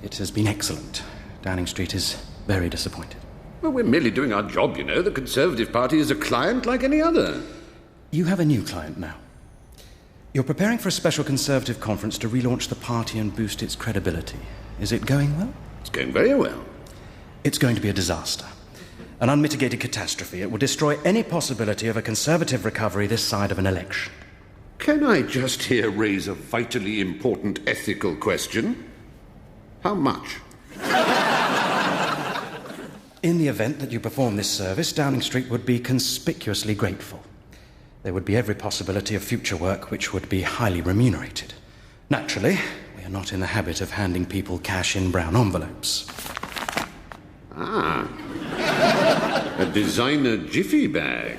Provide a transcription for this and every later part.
It has been excellent. Downing Street is very disappointed. Well, we're merely doing our job, you know. The Conservative Party is a client like any other. You have a new client now. You're preparing for a special Conservative conference to relaunch the party and boost its credibility. Is it going well? It's going very well. It's going to be a disaster. An unmitigated catastrophe. It will destroy any possibility of a Conservative recovery this side of an election. Can I just here raise a vitally important ethical question? How much? In the event that you perform this service, Downing Street would be conspicuously grateful. There would be every possibility of future work which would be highly remunerated. Naturally, we are not in the habit of handing people cash in brown envelopes. Ah. A designer jiffy bag.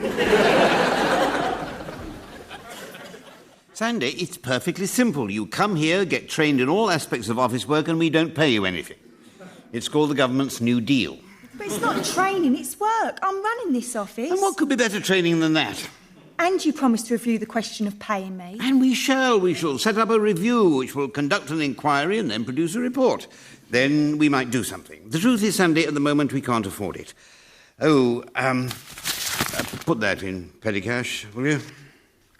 Sandy, it's perfectly simple. You come here, get trained in all aspects of office work, and we don't pay you anything. It's called the government's New Deal. But it's not training, it's work. I'm running this office. And what could be better training than that? And you promised to review the question of paying me. And we shall. We shall set up a review which will conduct an inquiry and then produce a report. Then we might do something. The truth is, Sandy, at the moment we can't afford it. Oh, put that in petty cash, will you?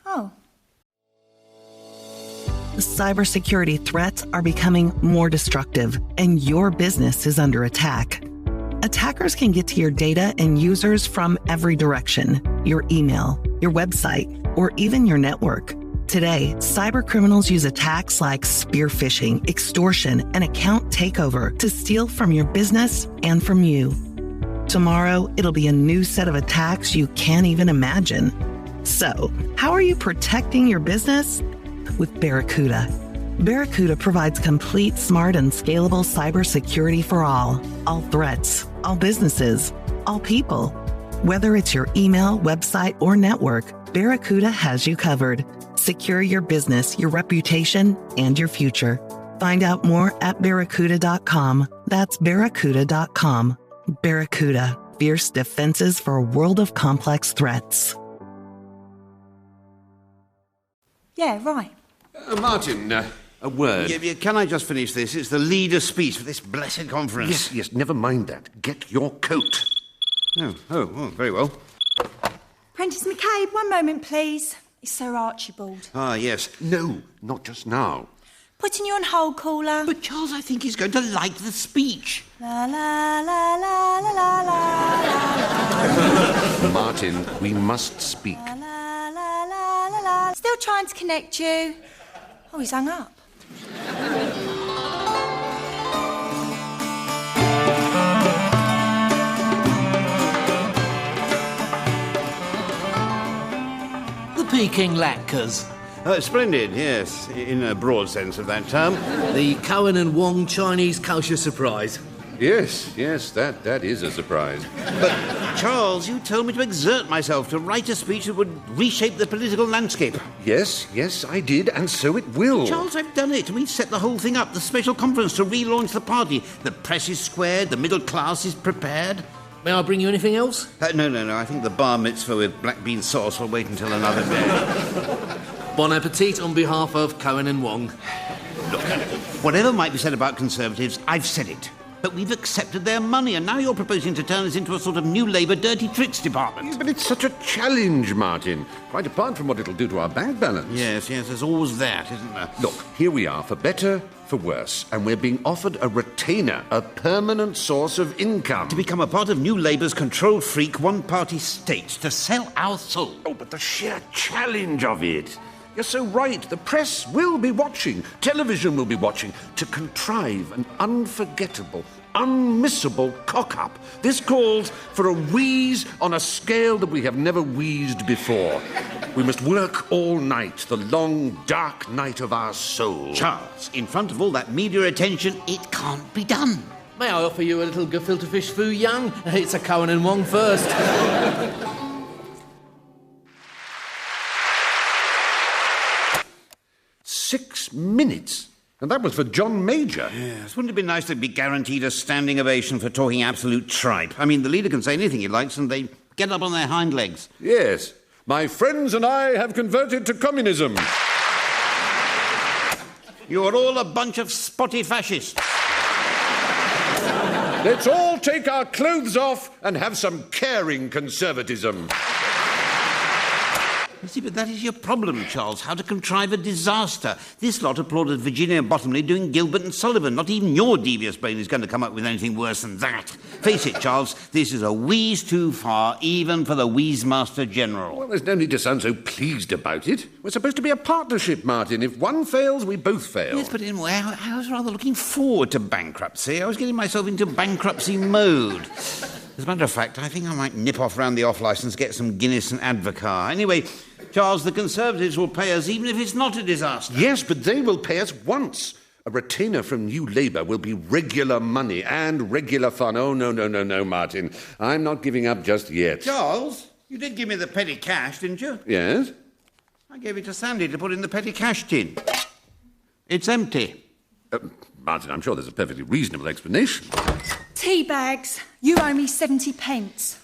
Oh. Cybersecurity threats are becoming more destructive, and your business is under attack. Attackers can get to your data and users from every direction: your email, your website, or even your network. Today, cybercriminals use attacks like spear phishing, extortion, and account takeover to steal from your business and from you. Tomorrow, it'll be a new set of attacks you can't even imagine. So, how are you protecting your business? With Barracuda. Barracuda provides complete, smart, and scalable cybersecurity for all threats, all businesses, all people. Whether it's your email, website, or network, Barracuda has you covered. Secure your business, your reputation, and your future. Find out more at barracuda.com. That's barracuda.com. Barracuda, fierce defenses for a world of complex threats. Yeah, right. Martin, a word. Yeah, can I just finish this? It's the leader's speech for this blessed conference. Yes, never mind that. Get your coat. Oh, very well. Prentice McCabe, one moment, please. It's Sir Archibald. Ah, yes. No, not just now. Putting you on hold, caller. But Charles, I think he's going to like the speech. La la la la la la la la. Martin, we must speak. La la la la la la. Still trying to connect you. Oh, he's hung up. The Peking Latkes. Splendid, yes, in a broad sense of that term. The Cohen and Wong Chinese kosher surprise. Yes, that is a surprise. But, Charles, you told me to exert myself to write a speech that would reshape the political landscape. Yes, I did, and so it will. Charles, I've done it. We set the whole thing up, the special conference to relaunch the party. The press is squared, the middle class is prepared. May I bring you anything else? No. I think the bar mitzvah with black bean sauce will wait until another day. Bon appetit on behalf of Cohen and Wong. Look, whatever might be said about Conservatives, I've said it. But we've accepted their money, and now you're proposing to turn us into a sort of new Labour dirty tricks department. Yeah, but it's such a challenge, Martin. Quite apart from what it'll do to our bank balance. Yes, there's always that, isn't there? Look, here we are, for better, for worse, and we're being offered a retainer, a permanent source of income. To become a part of New Labour's control freak one-party state, to sell our soul. Oh, but the sheer challenge of it. You're so right. The press will be watching. Television will be watching. To contrive an unforgettable, unmissable cock-up. This calls for a wheeze on a scale that we have never wheezed before. We must work all night, the long, dark night of our soul. Charles, in front of all that media attention, it can't be done. May I offer you a little gefilte fish foo young? It's a Cohen and Wong first. 6 minutes. And that was for John Major. Yes, wouldn't it be nice to be guaranteed a standing ovation for talking absolute tripe? I mean, the leader can say anything he likes and they get up on their hind legs. Yes. My friends and I have converted to communism. You're all a bunch of spotty fascists. Let's all take our clothes off and have some caring conservatism. You see, but that is your problem, Charles, how to contrive a disaster. This lot applauded Virginia Bottomley doing Gilbert and Sullivan. Not even your devious brain is going to come up with anything worse than that. Face it, Charles, this is a wheeze too far, even for the Wheezemaster General. Well, there's no need to sound so pleased about it. We're supposed to be a partnership, Martin. If one fails, we both fail. Yes, but in a way, I was rather looking forward to bankruptcy. I was getting myself into bankruptcy mode. As a matter of fact, I think I might nip off round the off-licence, get some Guinness and Advocar. Anyway, Charles, the Conservatives will pay us even if it's not a disaster. Yes, but they will pay us once. A retainer from New Labour will be regular money and regular fun. Oh, no, Martin. I'm not giving up just yet. Charles, you did give me the petty cash, didn't you? Yes? I gave it to Sandy to put in the petty cash tin. It's empty. Martin, I'm sure there's a perfectly reasonable explanation. Tea bags. You owe me 70 pence.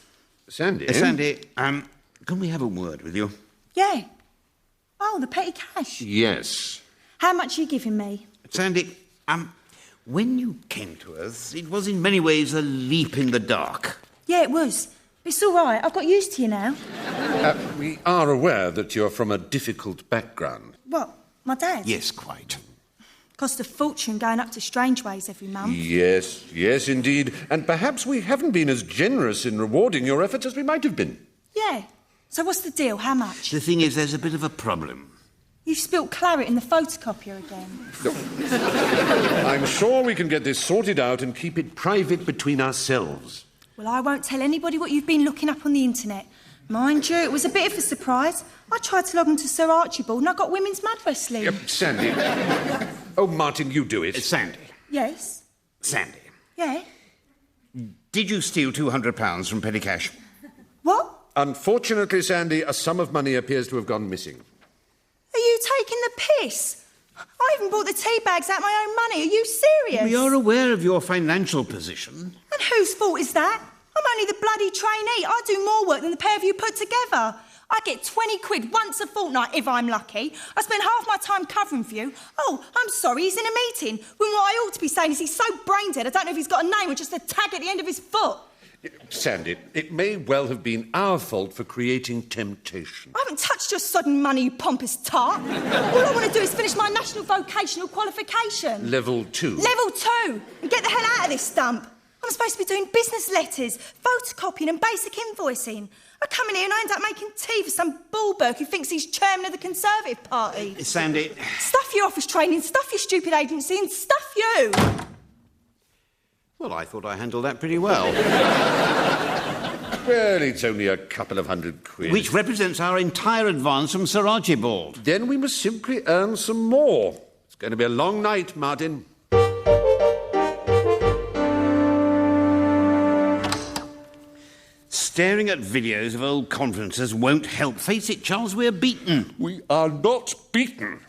Sandy? Sandy, can we have a word with you? Yeah. Oh, the petty cash. Yes. How much are you giving me? Sandy, when you came to us, it was in many ways a leap in the dark. Yeah, it was. It's all right. I've got used to you now. We are aware that you're from a difficult background. What? My dad? Yes, quite. Cost a fortune going up to Strangeways every month. Yes, indeed. And perhaps we haven't been as generous in rewarding your efforts as we might have been. Yeah. So what's the deal? How much? The thing is, there's a bit of a problem. You've spilt claret in the photocopier again. No. I'm sure we can get this sorted out and keep it private between ourselves. Well, I won't tell anybody what you've been looking up on the internet. Mind you, it was a bit of a surprise. I tried to log into Sir Archibald and I got women's mad wrestling. Sandy. Oh, Martin, you do it. Sandy. Yes? Sandy. Yeah? Did you steal £200 from petty cash? What? Unfortunately, Sandy, a sum of money appears to have gone missing. Are you taking the piss? I even bought the tea bags out my own money. Are you serious? We are aware of your financial position. And whose fault is that? I'm only the bloody trainee. I do more work than the pair of you put together. I get 20 quid once a fortnight if I'm lucky. I spend half my time covering for you. Oh, I'm sorry, he's in a meeting. When what I ought to be saying is he's so brain dead I don't know if he's got a name or just a tag at the end of his foot. Sandy, it may well have been our fault for creating temptation. I haven't touched your sodden money, you pompous tart. All I want to do is finish my national vocational qualification. Level 2. Level 2. And get the hell out of this stump. I'm supposed to be doing business letters, photocopying and basic invoicing. I come in here and I end up making tea for some bullberg who thinks he's chairman of the Conservative Party. Sandy. Stuff your office training, stuff your stupid agency and stuff you. Well, I thought I handled that pretty well. Well, it's only a couple of £100. Which represents our entire advance from Sir Archibald. Then we must simply earn some more. It's going to be a long night, Martin. Staring at videos of old conferences won't help. Face it, Charles, we're beaten. We are not beaten.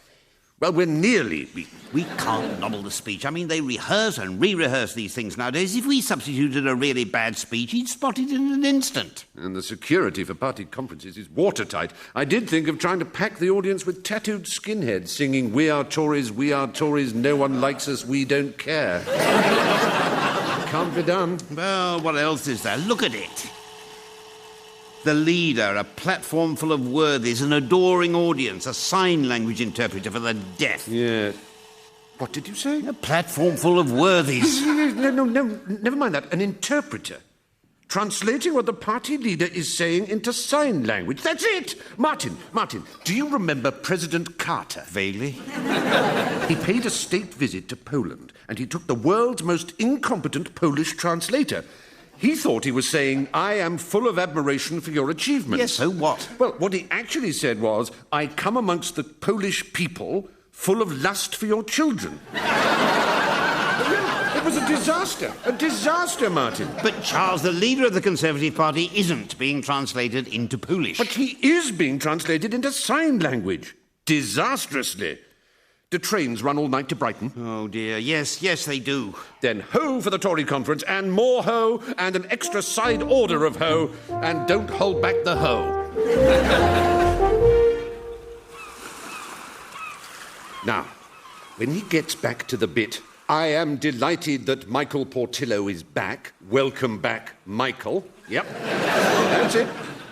Well, we're nearly beaten. We can't nobble the speech. I mean, they rehearse and re-rehearse these things nowadays. If we substituted a really bad speech, he'd spot it in an instant. And the security for party conferences is watertight. I did think of trying to pack the audience with tattooed skinheads singing, "We are Tories, no one likes us, we don't care." Can't be done. Well, what else is there? Look at it. The leader, a platform full of worthies, an adoring audience, a sign language interpreter for the deaf. Yeah. What did you say? A platform full of worthies. No, never mind that. An interpreter. Translating what the party leader is saying into sign language. That's it! Martin, do you remember President Carter? Vaguely. He paid a state visit to Poland, and he took the world's most incompetent Polish translator. He thought he was saying, "I am full of admiration for your achievements." Yes, so what? Well, what he actually said was, "I come amongst the Polish people full of lust for your children." It was a disaster, Martin. But Charles, the leader of the Conservative Party, isn't being translated into Polish. But he is being translated into sign language. Disastrously. Do trains run all night to Brighton? Oh, dear. Yes, they do. Then ho for the Tory conference, and more ho, and an extra side order of ho, and don't hold back the ho. Now, when he gets back to the bit, I am delighted that Michael Portillo is back. Welcome back, Michael. Yep. That's it.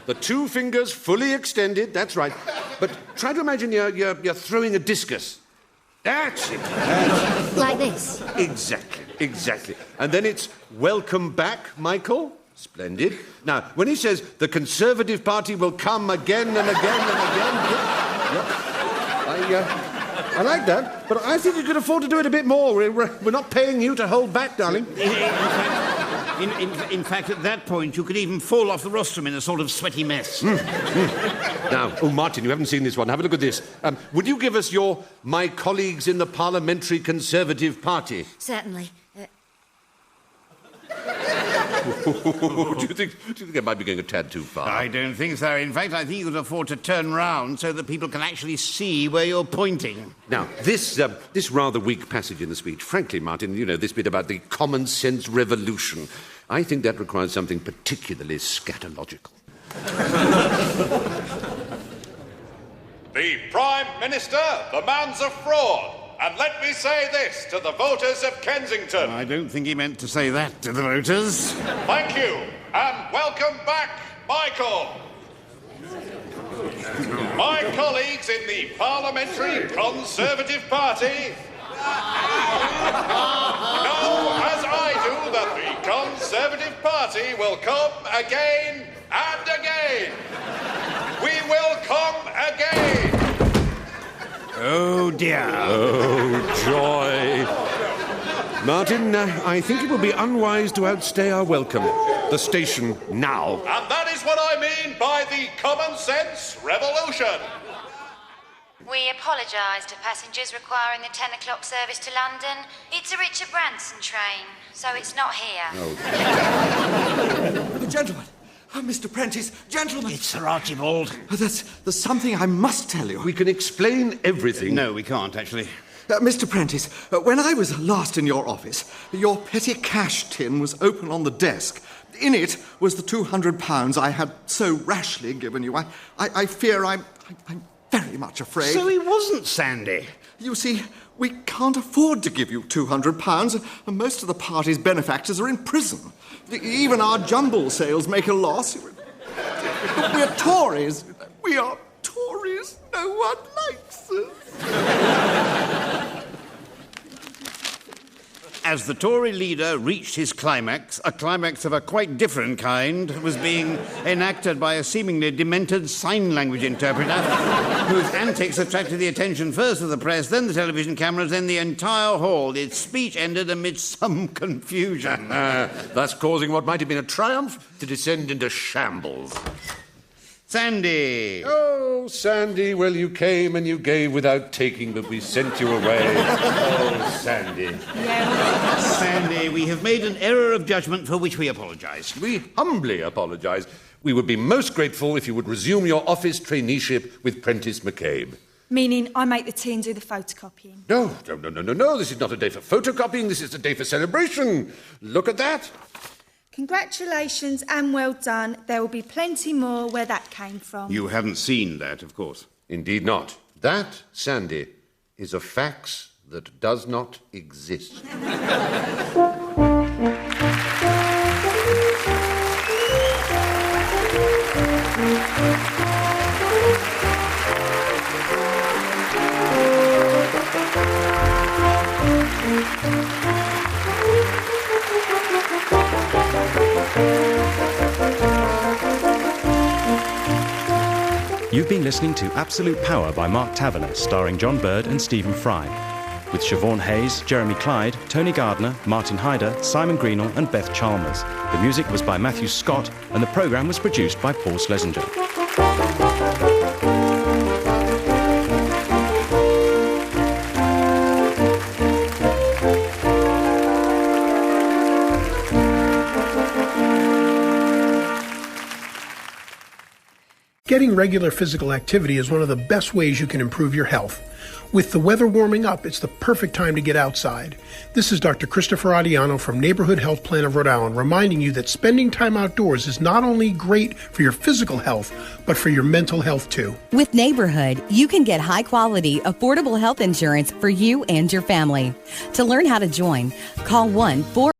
The two fingers fully extended, that's right. But try to imagine you're throwing a discus. That's it. Like this? Exactly. And then it's welcome back, Michael. Splendid. Now, when he says the Conservative Party will come again and again and again... I like that, but I think you could afford to do it a bit more. We're not paying you to hold back, darling. In fact, at that point, you could even fall off the rostrum in a sort of sweaty mess. Now, Martin, you haven't seen this one. Have a look at this. Would you give us your My Colleagues in the Parliamentary Conservative Party? Certainly. Do you think I might be going a tad too far? I don't think so. In fact, I think you could afford to turn round so that people can actually see where you're pointing. Now, this rather weak passage in the speech, frankly, Martin, you know, this bit about the common sense revolution, I think that requires something particularly scatological. The Prime Minister, the man's a fraud. And let me say this to the voters of Kensington. I don't think he meant to say that to the voters. Thank you, and welcome back, Michael. My colleagues in the Parliamentary Conservative Party know, as I do, that the Conservative Party will come again and again. We will come again. Oh, dear. Oh, joy. Martin, I think it will be unwise to outstay our welcome. The station now. And that is what I mean by the common sense revolution. We apologise to passengers requiring the 10 o'clock service to London. It's a Richard Branson train, so it's not here. Gentlemen. Oh, Mr. Prentice, gentlemen. It's Sir Archibald. Oh, there's something I must tell you. We can explain everything. No, we can't, actually. Mr. Prentice, when I was last in your office, your petty cash tin was open on the desk. In it was the £200 I had so rashly given you. I fear I'm very much afraid. So he wasn't Sandy. You see, we can't afford to give you £200, and most of the party's benefactors are in prison. Even our jumble sales make a loss. We're Tories. We are Tories. No one likes us. As the Tory leader reached his climax, a climax of a quite different kind was being enacted by a seemingly demented sign language interpreter whose antics attracted the attention first of the press, then the television cameras, then the entire hall. Its speech ended amidst some confusion. Thus causing what might have been a triumph to descend into shambles. Sandy! Oh, Sandy, well, you came and you gave without taking, but we sent you away. Oh, Sandy. Sandy, we have made an error of judgment for which we apologise. We humbly apologise. We would be most grateful if you would resume your office traineeship with Prentice McCabe. Meaning I make the tea and do the photocopying. No. This is not a day for photocopying. This is a day for celebration. Look at that. Congratulations and well done. There will be plenty more where that came from. You haven't seen that, of course. Indeed not. That, Sandy, is a fax that does not exist. You've been listening to Absolute Power by Mark Tavener, starring John Bird and Stephen Fry, with Siobhan Hayes, Jeremy Clyde, Tony Gardner, Martin Hyder, Simon Greenall and Beth Chalmers. The music was by Matthew Scott and the programme was produced by Paul Schlesinger. Getting regular physical activity is one of the best ways you can improve your health. With the weather warming up, it's the perfect time to get outside. This is Dr. Christopher Adiano from Neighborhood Health Plan of Rhode Island, reminding you that spending time outdoors is not only great for your physical health, but for your mental health too. With Neighborhood, you can get high-quality, affordable health insurance for you and your family. To learn how to join, call 1-4